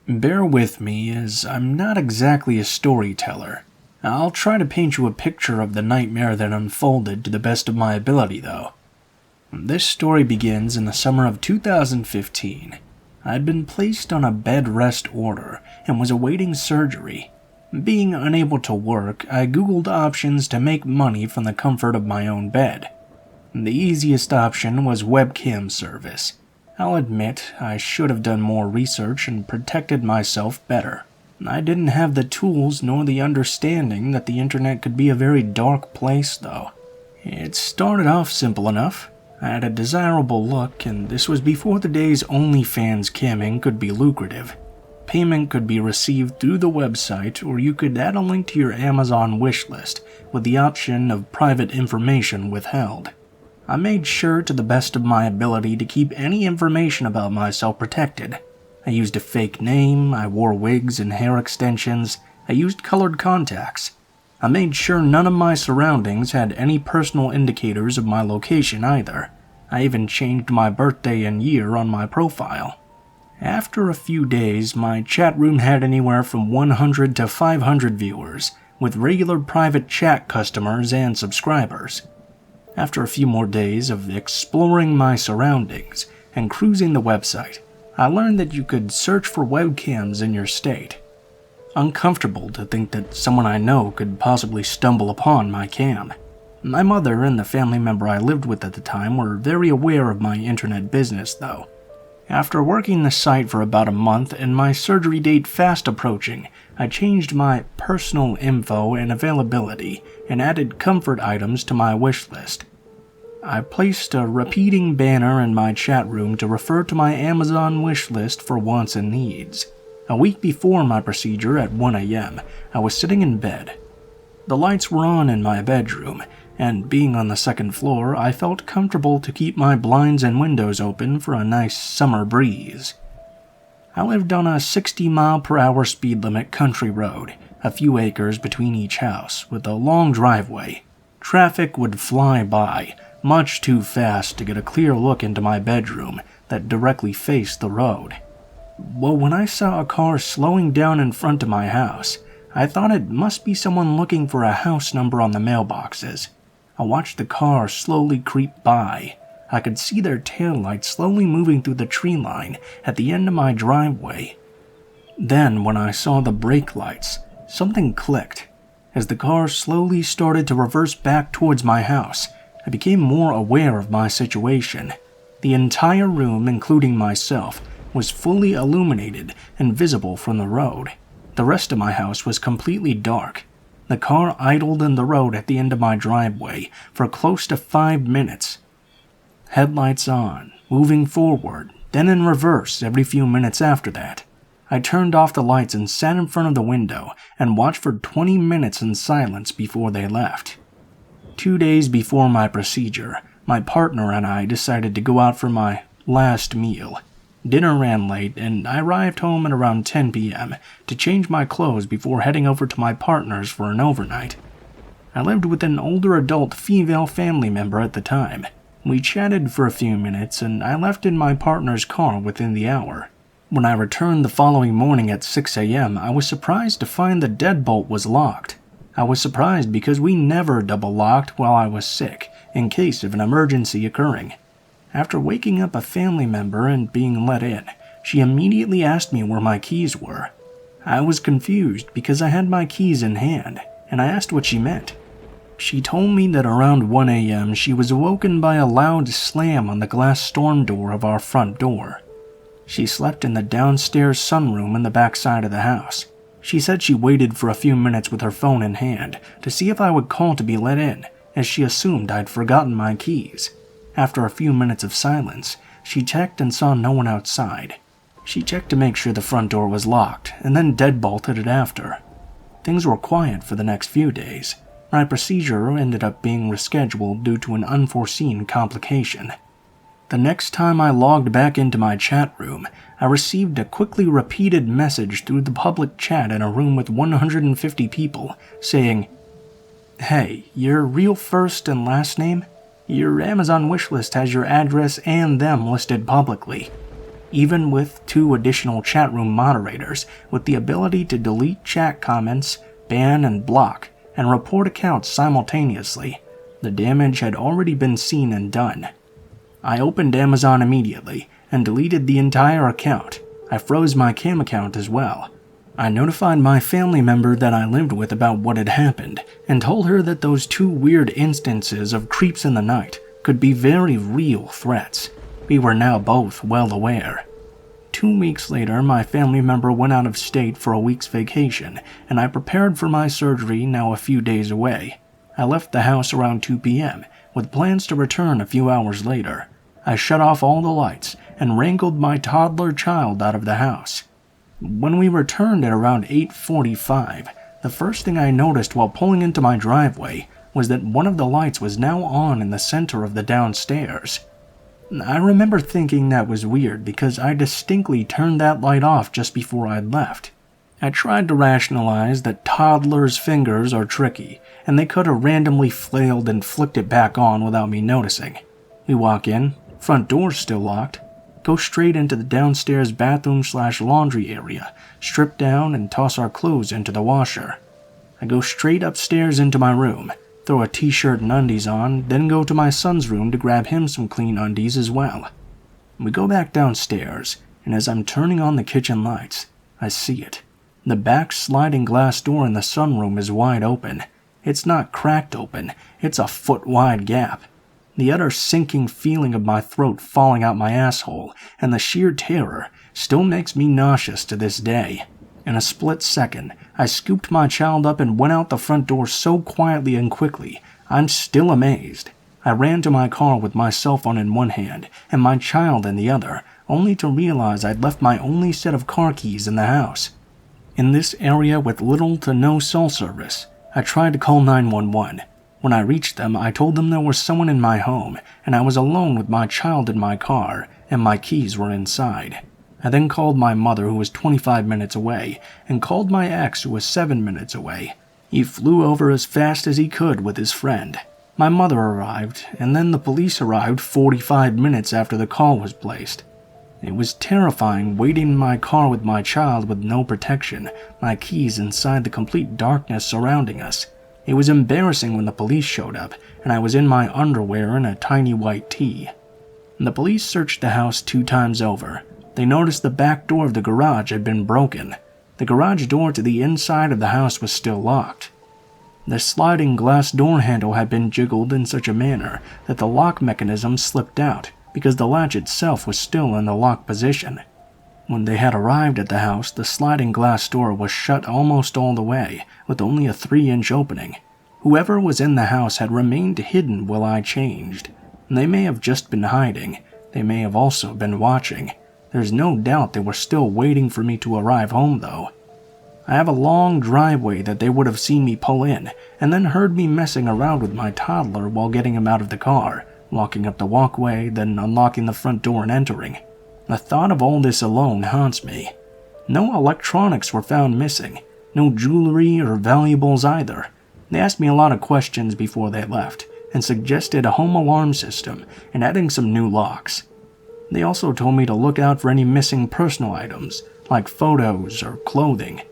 Bear with me, as I'm not exactly a storyteller. I'll try to paint you a picture of the nightmare that unfolded to the best of my ability, though. This story begins in the summer of 2015. I'd been placed on a bed rest order and was awaiting surgery. Being unable to work, I googled options to make money from the comfort of my own bed. The easiest option was webcam service. I'll admit, I should have done more research and protected myself better. I didn't have the tools nor the understanding that the internet could be a very dark place, though. It started off simple enough. I had a desirable look, and this was before the days OnlyFans camming could be lucrative. Payment could be received through the website, or you could add a link to your Amazon wishlist with the option of private information withheld. I made sure to the best of my ability to keep any information about myself protected. I used a fake name, I wore wigs and hair extensions, I used colored contacts. I made sure none of my surroundings had any personal indicators of my location either. I even changed my birthday and year on my profile. After a few days, my chat room had anywhere from 100 to 500 viewers, with regular private chat customers and subscribers. After a few more days of exploring my surroundings and cruising the website, I learned that you could search for webcams in your state. Uncomfortable to think that someone I know could possibly stumble upon my cam. My mother and the family member I lived with at the time were very aware of my internet business, though. After working the site for about a month and my surgery date fast approaching, I changed my personal info and availability and added comfort items to my wish list. I placed a repeating banner in my chat room to refer to my Amazon wish list for wants and needs. A week before my procedure at 1 a.m., I was sitting in bed. The lights were on in my bedroom, and being on the second floor, I felt comfortable to keep my blinds and windows open for a nice summer breeze. I lived on a 60-mile-per-hour speed limit country road, a few acres between each house, with a long driveway. Traffic would fly by, much too fast to get a clear look into my bedroom that directly faced the road. Well, when I saw a car slowing down in front of my house, I thought it must be someone looking for a house number on the mailboxes. I watched the car slowly creep by. I could see their taillights slowly moving through the tree line at the end of my driveway. Then, when I saw the brake lights, something clicked. As the car slowly started to reverse back towards my house, I became more aware of my situation. The entire room, including myself, was fully illuminated and visible from the road. The rest of my house was completely dark. The car idled in the road at the end of my driveway for close to 5 minutes. Headlights on, moving forward, then in reverse every few minutes after that. I turned off the lights and sat in front of the window and watched for 20 minutes in silence before they left. 2 days before my procedure, my partner and I decided to go out for my last meal. Dinner ran late, and I arrived home at around 10 p.m. to change my clothes before heading over to my partner's for an overnight. I lived with an older adult female family member at the time. We chatted for a few minutes, and I left in my partner's car within the hour. When I returned the following morning at 6 a.m., I was surprised to find the deadbolt was locked. I was surprised because we never double-locked while I was sick, in case of an emergency occurring. After waking up a family member and being let in, she immediately asked me where my keys were. I was confused because I had my keys in hand, and I asked what she meant. She told me that around 1 a.m. she was awoken by a loud slam on the glass storm door of our front door. She slept in the downstairs sunroom in the back side of the house. She said she waited for a few minutes with her phone in hand to see if I would call to be let in, as she assumed I'd forgotten my keys. After a few minutes of silence, she checked and saw no one outside. She checked to make sure the front door was locked, and then deadbolted it after. Things were quiet for the next few days. My procedure ended up being rescheduled due to an unforeseen complication. The next time I logged back into my chat room, I received a quickly repeated message through the public chat in a room with 150 people, saying, "Hey, your real first and last name? Your Amazon wishlist has your address and them listed publicly. even with 2 additional chat room moderators with the ability to delete chat comments, ban and block, and report accounts simultaneously. The damage had already been seen and done. I opened Amazon immediately and deleted the entire account. I froze my cam account as well. I notified my family member that I lived with about what had happened and told her that those 2 weird instances of creeps in the night could be very real threats. We were now both well aware. 2 weeks later, my family member went out of state for a week's vacation, and I prepared for my surgery now a few days away. I left the house around 2 p.m., with plans to return a few hours later. I shut off all the lights and wrangled my toddler child out of the house. When we returned at around 8:45, the first thing I noticed while pulling into my driveway was that one of the lights was now on in the center of the downstairs. I remember thinking that was weird because I distinctly turned that light off just before I'd left. I tried to rationalize that toddlers' fingers are tricky, and they could have randomly flailed and flicked it back on without me noticing. We walk in, front door's still locked, go straight into the downstairs bathroom/laundry area, strip down and toss our clothes into the washer. I go straight upstairs into my room, throw a t-shirt and undies on, then go to my son's room to grab him some clean undies as well. We go back downstairs, and as I'm turning on the kitchen lights, I see it. The back sliding glass door in the sunroom is wide open. It's not cracked open, it's a foot-wide gap. The utter sinking feeling of my throat falling out my asshole and the sheer terror still makes me nauseous to this day. In a split second, I scooped my child up and went out the front door so quietly and quickly, I'm still amazed. I ran to my car with my cell phone in one hand and my child in the other, only to realize I'd left my only set of car keys in the house. In this area with little to no cell service, I tried to call 911. When I reached them, I told them there was someone in my home, and I was alone with my child in my car, and my keys were inside. I then called my mother, who was 25 minutes away, and called my ex, who was 7 minutes away. He flew over as fast as he could with his friend. My mother arrived, and then the police arrived 45 minutes after the call was placed. It was terrifying waiting in my car with my child with no protection, my keys inside the complete darkness surrounding us. It was embarrassing when the police showed up, and I was in my underwear and a tiny white tee. The police searched the house 2 times over. They noticed the back door of the garage had been broken. The garage door to the inside of the house was still locked. The sliding glass door handle had been jiggled in such a manner that the lock mechanism slipped out because the latch itself was still in the lock position. When they had arrived at the house, the sliding glass door was shut almost all the way, with only a 3-inch opening. Whoever was in the house had remained hidden while I changed. They may have just been hiding. They may have also been watching. There's no doubt they were still waiting for me to arrive home, though. I have a long driveway that they would have seen me pull in, and then heard me messing around with my toddler while getting him out of the car, walking up the walkway, then unlocking the front door and entering. The thought of all this alone haunts me. No electronics were found missing, no jewelry or valuables either. They asked me a lot of questions before they left, and suggested a home alarm system and adding some new locks. They also told me to look out for any missing personal items, like photos or clothing.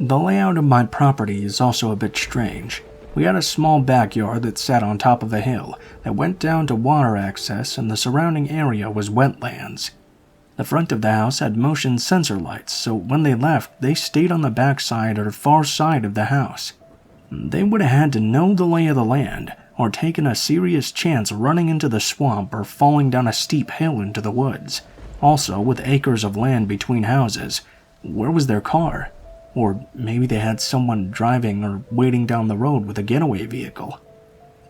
The layout of my property is also a bit strange. We had a small backyard that sat on top of a hill that went down to water access, and the surrounding area was wetlands. The front of the house had motion sensor lights, so when they left, they stayed on the backside or far side of the house. They would have had to know the lay of the land, or taken a serious chance running into the swamp or falling down a steep hill into the woods. Also, with acres of land between houses, where was their car? Or maybe they had someone driving or waiting down the road with a getaway vehicle.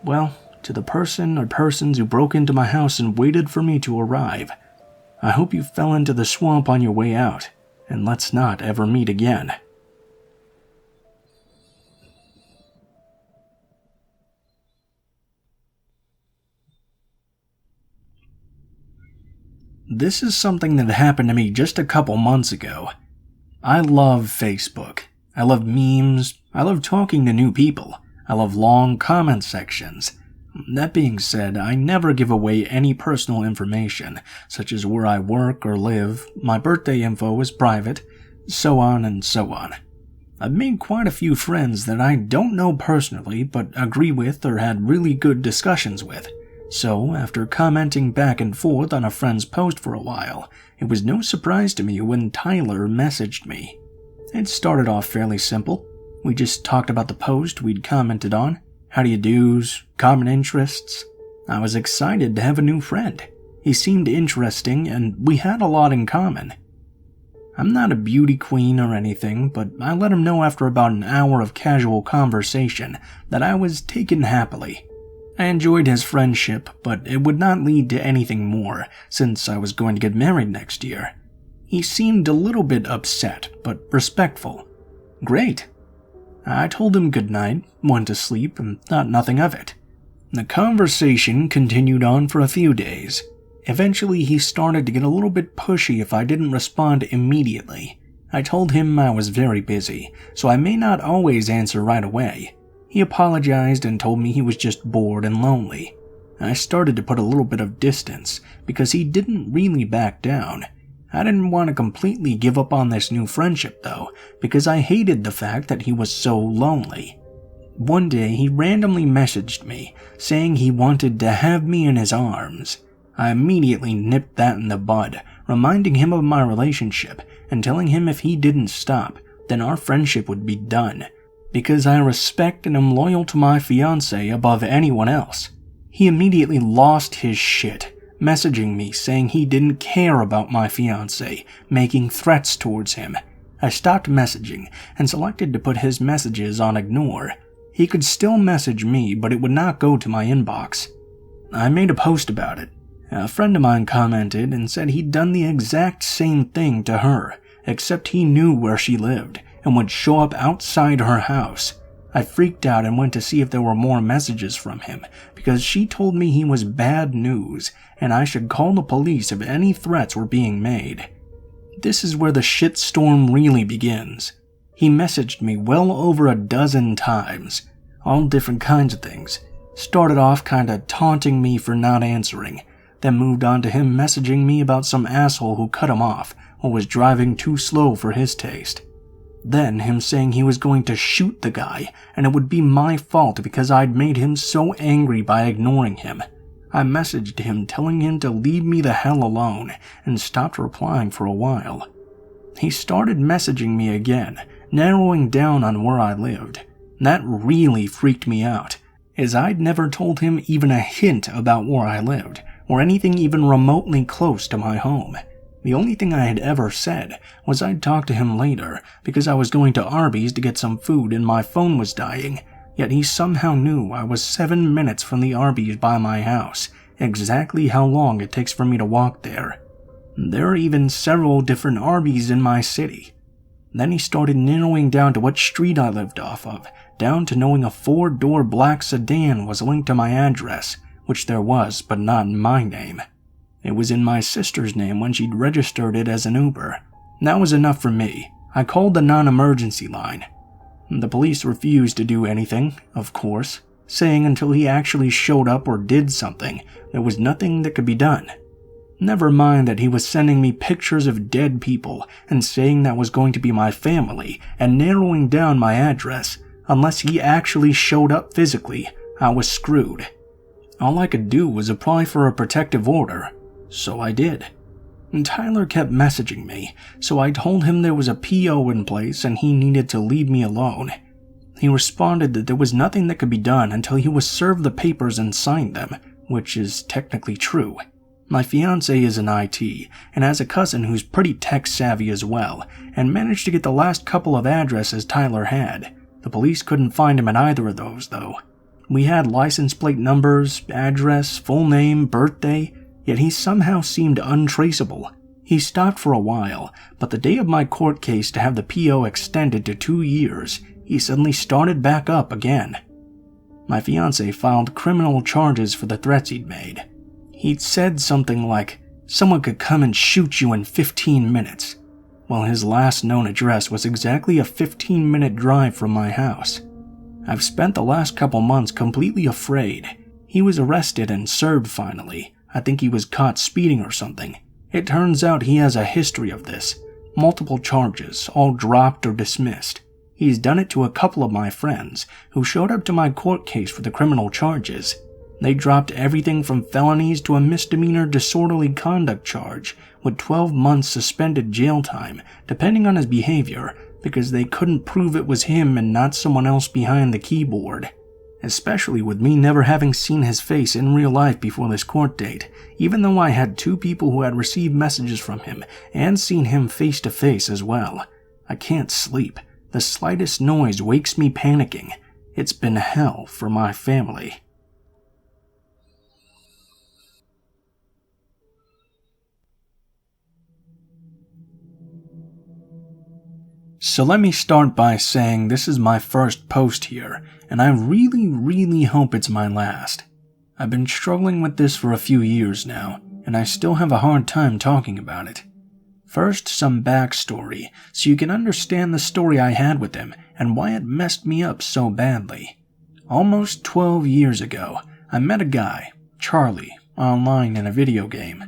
Well, to the person or persons who broke into my house and waited for me to arrive, I hope you fell into the swamp on your way out, and let's not ever meet again. This is something that happened to me just a couple months ago. I love Facebook. I love memes. I love talking to new people. I love long comment sections. That being said, I never give away any personal information, such as where I work or live, my birthday info is private, so on and so on. I've made quite a few friends that I don't know personally but agree with or had really good discussions with. So, after commenting back and forth on a friend's post for a while, it was no surprise to me when Tyler messaged me. It started off fairly simple. We just talked about the post we'd commented on, how-do-you-dos, common interests. I was excited to have a new friend. He seemed interesting and we had a lot in common. I'm not a beauty queen or anything, but I let him know after about an hour of casual conversation that I was taken happily. I enjoyed his friendship, but it would not lead to anything more since I was going to get married next year. He seemed a little bit upset, but respectful. Great. I told him goodnight, went to sleep, and thought nothing of it. The conversation continued on for a few days. Eventually, he started to get a little bit pushy if I didn't respond immediately. I told him I was very busy, so I may not always answer right away. He apologized and told me he was just bored and lonely. I started to put a little bit of distance, because he didn't really back down. I didn't want to completely give up on this new friendship though, because I hated the fact that he was so lonely. One day, he randomly messaged me, saying he wanted to have me in his arms. I immediately nipped that in the bud, reminding him of my relationship and telling him if he didn't stop, then our friendship would be done, because I respect and am loyal to my fiancé above anyone else. He immediately lost his shit, messaging me saying he didn't care about my fiancé, making threats towards him. I stopped messaging and selected to put his messages on ignore. He could still message me, but it would not go to my inbox. I made a post about it. A friend of mine commented and said he'd done the exact same thing to her, except he knew where she lived and would show up outside her house. I freaked out and went to see if there were more messages from him, because she told me he was bad news and I should call the police if any threats were being made. This is where the shitstorm really begins. He messaged me well over a dozen times, all different kinds of things. Started off kinda taunting me for not answering, then moved on to him messaging me about some asshole who cut him off or was driving too slow for his taste. Then him saying he was going to shoot the guy and it would be my fault because I'd made him so angry by ignoring him. I messaged him telling him to leave me the hell alone and stopped replying for a while. He started messaging me again, narrowing down on where I lived. That really freaked me out, as I'd never told him even a hint about where I lived, or anything even remotely close to my home. The only thing I had ever said was I'd talk to him later because I was going to Arby's to get some food and my phone was dying, yet he somehow knew I was 7 minutes from the Arby's by my house, exactly how long it takes for me to walk there. There are even several different Arby's in my city. Then he started narrowing down to what street I lived off of, down to knowing a 4-door black sedan was linked to my address, which there was, but not in my name. It was in my sister's name when she'd registered it as an Uber. That was enough for me. I called the non-emergency line. The police refused to do anything, of course, saying until he actually showed up or did something, there was nothing that could be done. Never mind that he was sending me pictures of dead people and saying that was going to be my family and narrowing down my address. Unless he actually showed up physically, I was screwed. All I could do was apply for a protective order, so I did. And Tyler kept messaging me, so I told him there was a PO in place and he needed to leave me alone. He responded that there was nothing that could be done until he was served the papers and signed them, which is technically true. My fiancé is in IT and has a cousin who's pretty tech-savvy as well, and managed to get the last couple of addresses Tyler had. The police couldn't find him at either of those, though. We had license plate numbers, address, full name, birthday, yet he somehow seemed untraceable. He stopped for a while, but the day of my court case to have the PO extended to 2 years, he suddenly started back up again. My fiancé filed criminal charges for the threats he'd made. He'd said something like, "Someone could come and shoot you in 15 minutes." Well, his last known address was exactly a 15-minute drive from my house. I've spent the last couple months completely afraid. He was arrested and served finally. I think he was caught speeding or something. It turns out he has a history of this. Multiple charges, all dropped or dismissed. He's done it to a couple of my friends who showed up to my court case for the criminal charges. They dropped everything from felonies to a misdemeanor disorderly conduct charge with 12 months suspended jail time, depending on his behavior, because they couldn't prove it was him and not someone else behind the keyboard. Especially with me never having seen his face in real life before this court date, even though I had 2 people who had received messages from him and seen him face to face as well. I can't sleep. The slightest noise wakes me panicking. It's been hell for my family. So let me start by saying this is my first post here, and I really hope it's my last. I've been struggling with this for a few years now, and I still have a hard time talking about it. First, some backstory, so you can understand the story I had with him and why it messed me up so badly. Almost 12 years ago, I met a guy, Charlie, online in a video game.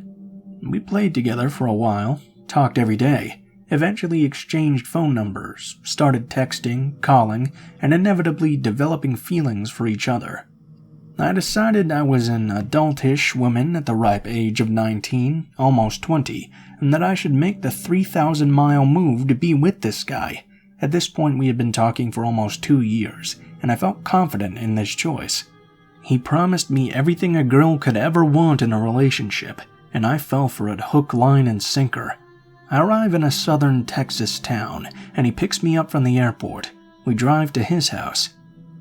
We played together for a while, talked every day, eventually exchanged phone numbers, started texting, calling, and inevitably developing feelings for each other. I decided I was an adultish woman at the ripe age of 19, almost 20, and that I should make the 3,000-mile move to be with this guy. At this point we had been talking for almost 2 years, and I felt confident in this choice. He promised me everything a girl could ever want in a relationship, and I fell for it hook, line, and sinker. I arrive in a southern Texas town, and he picks me up from the airport. We drive to his house.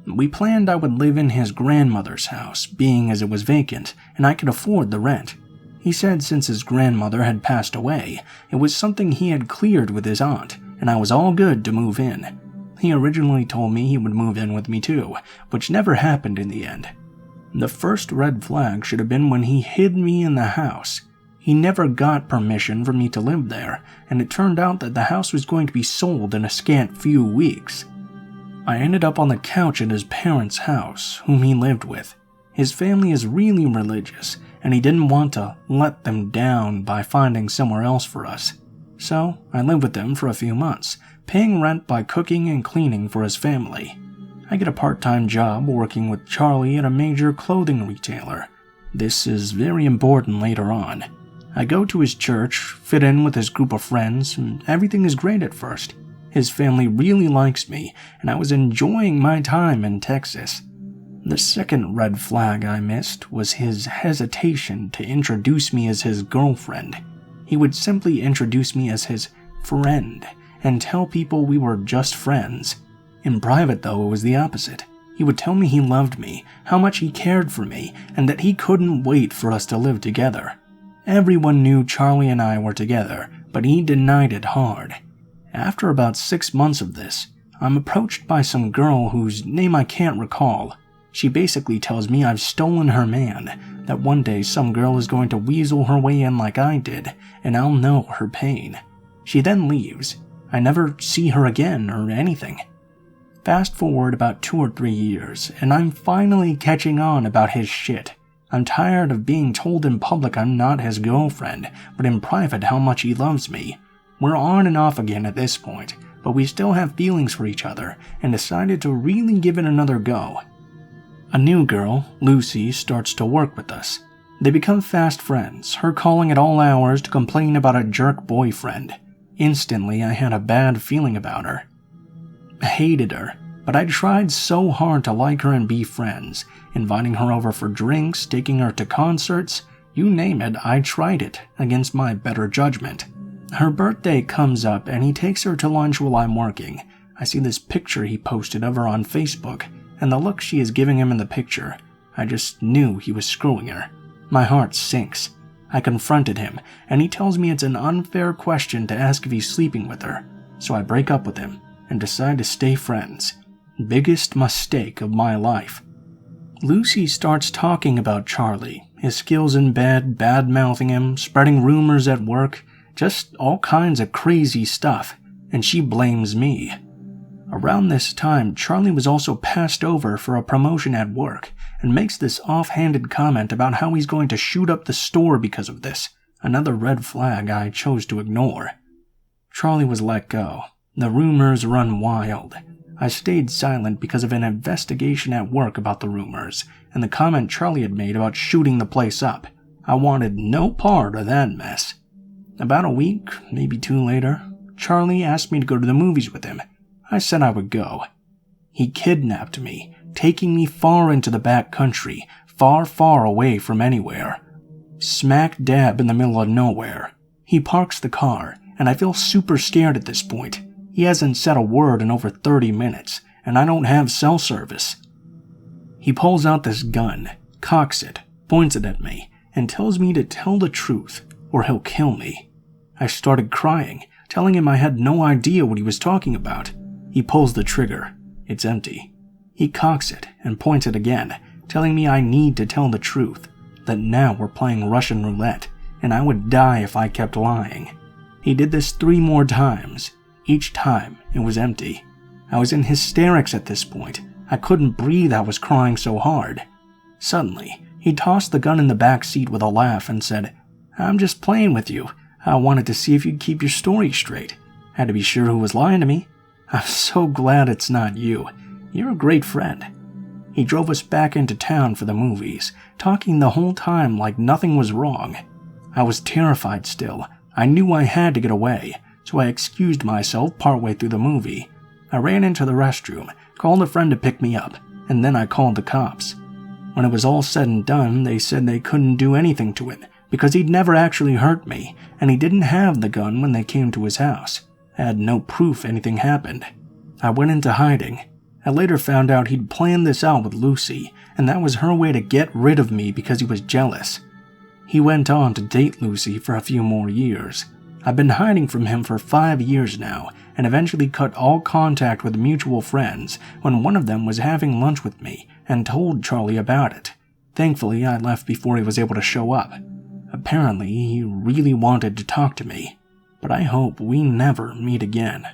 We planned I would live in his grandmother's house, being as it was vacant, and I could afford the rent. He said since his grandmother had passed away, it was something he had cleared with his aunt, and I was all good to move in. He originally told me he would move in with me too, which never happened in the end. The first red flag should have been when he hid me in the house. He never got permission for me to live there, and it turned out that the house was going to be sold in a scant few weeks. I ended up on the couch at his parents' house, whom he lived with. His family is really religious, and he didn't want to let them down by finding somewhere else for us. So I lived with them for a few months, paying rent by cooking and cleaning for his family. I get a part-time job working with Charlie at a major clothing retailer. This is very important later on. I go to his church, fit in with his group of friends, and everything is great at first. His family really likes me, and I was enjoying my time in Texas. The second red flag I missed was his hesitation to introduce me as his girlfriend. He would simply introduce me as his friend, and tell people we were just friends. In private, though, it was the opposite. He would tell me he loved me, how much he cared for me, and that he couldn't wait for us to live together. Everyone knew Charlie and I were together, but he denied it hard. After about 6 months of this, I'm approached by some girl whose name I can't recall. She basically tells me I've stolen her man, that one day some girl is going to weasel her way in like I did, and I'll know her pain. She then leaves. I never see her again or anything. Fast forward about 2 or 3 years, and I'm finally catching on about his shit. I'm tired of being told in public I'm not his girlfriend, but in private how much he loves me. We're on and off again at this point, but we still have feelings for each other, and decided to really give it another go. A new girl, Lucy, starts to work with us. They become fast friends, her calling at all hours to complain about a jerk boyfriend. Instantly, I had a bad feeling about her. I hated her, but I tried so hard to like her and be friends, inviting her over for drinks, taking her to concerts, you name it, I tried it, against my better judgment. Her birthday comes up and he takes her to lunch while I'm working. I see this picture he posted of her on Facebook, and the look she is giving him in the picture, I just knew he was screwing her. My heart sinks. I confronted him, and he tells me it's an unfair question to ask if he's sleeping with her, so I break up with him and decide to stay friends. Biggest mistake of my life. Lucy starts talking about Charlie, his skills in bed, bad-mouthing him, spreading rumors at work, just all kinds of crazy stuff, and she blames me. Around this time, Charlie was also passed over for a promotion at work and makes this offhanded comment about how he's going to shoot up the store because of this, another red flag I chose to ignore. Charlie was let go. The rumors run wild. I stayed silent because of an investigation at work about the rumors and the comment Charlie had made about shooting the place up. I wanted no part of that mess. About a week, maybe 2 later, Charlie asked me to go to the movies with him. I said I would go. He kidnapped me, taking me far into the back country, far, far away from anywhere. Smack dab in the middle of nowhere. He parks the car, and I feel super scared at this point. He hasn't said a word in over 30 minutes, and I don't have cell service. He pulls out this gun, cocks it, points it at me, and tells me to tell the truth, or he'll kill me. I started crying, telling him I had no idea what he was talking about. He pulls the trigger. It's empty. He cocks it and points it again, telling me I need to tell the truth, that now we're playing Russian roulette, and I would die if I kept lying. He did this 3 more times. Each time, it was empty. I was in hysterics at this point. I couldn't breathe, I was crying so hard. Suddenly, he tossed the gun in the back seat with a laugh and said, "I'm just playing with you. I wanted to see if you'd keep your story straight. Had to be sure who was lying to me. I'm so glad it's not you. You're a great friend." He drove us back into town for the movies, talking the whole time like nothing was wrong. I was terrified still. I knew I had to get away, so I excused myself partway through the movie. I ran into the restroom, called a friend to pick me up, and then I called the cops. When it was all said and done, they said they couldn't do anything to him because he'd never actually hurt me, and he didn't have the gun when they came to his house. I had no proof anything happened. I went into hiding. I later found out he'd planned this out with Lucy, and that was her way to get rid of me because he was jealous. He went on to date Lucy for a few more years. I've been hiding from him for 5 years now, and eventually cut all contact with mutual friends when one of them was having lunch with me and told Charlie about it. Thankfully, I left before he was able to show up. Apparently, he really wanted to talk to me, but I hope we never meet again.